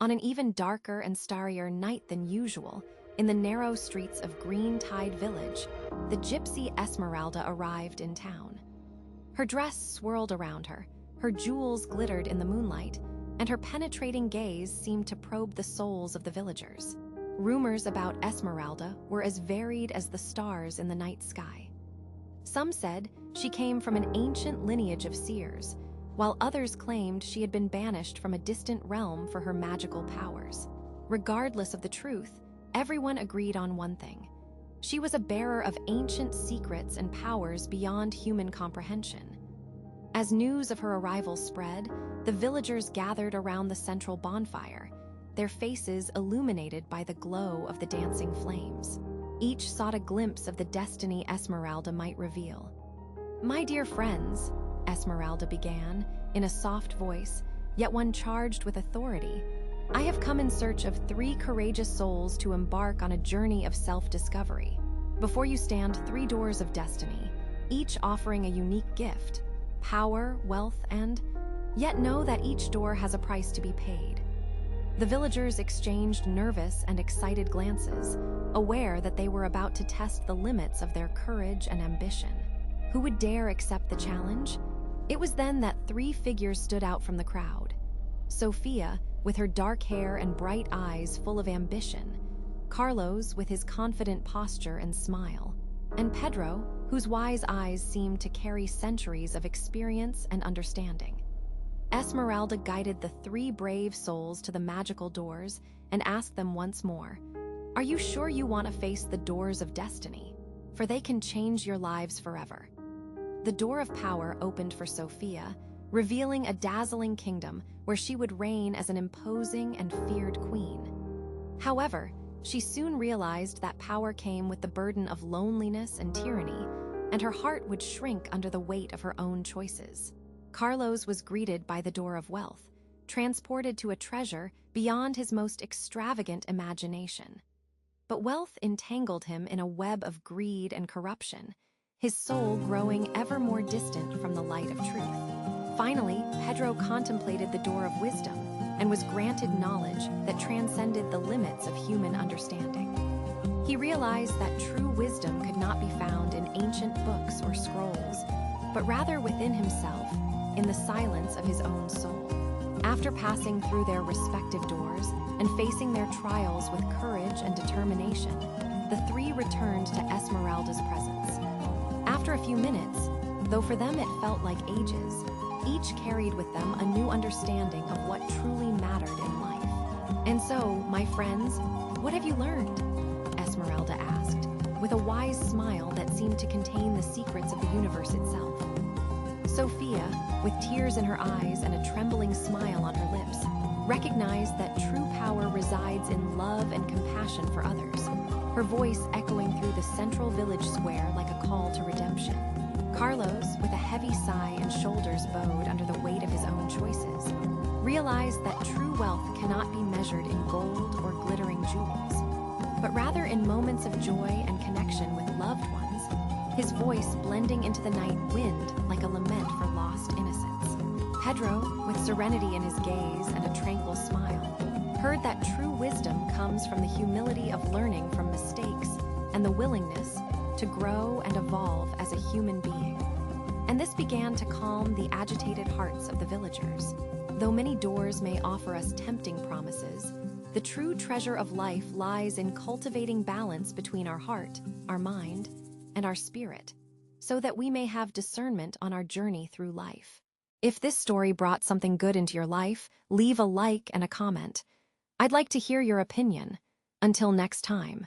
On an even darker and starrier night than usual, in the narrow streets of Green Tide Village, the gypsy Esmeralda arrived in town. Her dress swirled around her jewels glittered in the moonlight, and her penetrating gaze seemed to probe the souls of the villagers. Rumors about Esmeralda were as varied as the stars in the night sky. Some said she came from an ancient lineage of seers, while others claimed she had been banished from a distant realm for her magical powers. Regardless of the truth, everyone agreed on one thing. She was a bearer of ancient secrets and powers beyond human comprehension. As news of her arrival spread, the villagers gathered around the central bonfire, their faces illuminated by the glow of the dancing flames. Each sought a glimpse of the destiny Esmeralda might reveal. "My dear friends," Esmeralda began, in a soft voice, yet one charged with authority, "I have come in search of 3 courageous souls to embark on a journey of self-discovery. Before you stand 3 doors of destiny, each offering a unique gift, power, wealth, and yet know that each door has a price to be paid." The villagers exchanged nervous and excited glances, aware that they were about to test the limits of their courage and ambition. Who would dare accept the challenge? It was then that 3 figures stood out from the crowd. Sophia, with her dark hair and bright eyes full of ambition, Carlos, with his confident posture and smile, and Pedro, whose wise eyes seemed to carry centuries of experience and understanding. Esmeralda guided the 3 brave souls to the magical doors and asked them once more, "Are you sure you want to face the doors of destiny? For they can change your lives forever." The door of power opened for Sophia, revealing a dazzling kingdom where she would reign as an imposing and feared queen. However, she soon realized that power came with the burden of loneliness and tyranny, and her heart would shrink under the weight of her own choices. Carlos was greeted by the door of wealth, transported to a treasure beyond his most extravagant imagination. But wealth entangled him in a web of greed and corruption, his soul growing ever more distant from the light of truth. Finally, Pedro contemplated the door of wisdom and was granted knowledge that transcended the limits of human understanding. He realized that true wisdom could not be found in ancient books or scrolls, but rather within himself, in the silence of his own soul. After passing through their respective doors and facing their trials with courage and determination, the 3 returned to Esmeralda's presence. After a few minutes, though for them it felt like ages, each carried with them a new understanding of what truly mattered in life. "And so, my friends, what have you learned?" Esmeralda asked, with a wise smile that seemed to contain the secrets of the universe itself. Sophia, with tears in her eyes and a trembling smile on her lips, recognized that true power resides in love and compassion for others, her voice echoing through the central village square like a call to redemption. Carlos, with a heavy sigh and shoulders bowed under the weight of his own choices, realized that true wealth cannot be measured in gold or glittering jewels, but rather in moments of joy and connection with loved ones, his voice blending into the night wind like a lament for lost innocence. Pedro, with serenity in his gaze and a tranquil smile, heard that true wisdom comes from the humility of learning from mistakes and the willingness to grow and evolve as a human being. And this began to calm the agitated hearts of the villagers. Though many doors may offer us tempting promises, the true treasure of life lies in cultivating balance between our heart, our mind, and our spirit, so that we may have discernment on our journey through life. If this story brought something good into your life, leave a like and a comment. I'd like to hear your opinion. Until next time.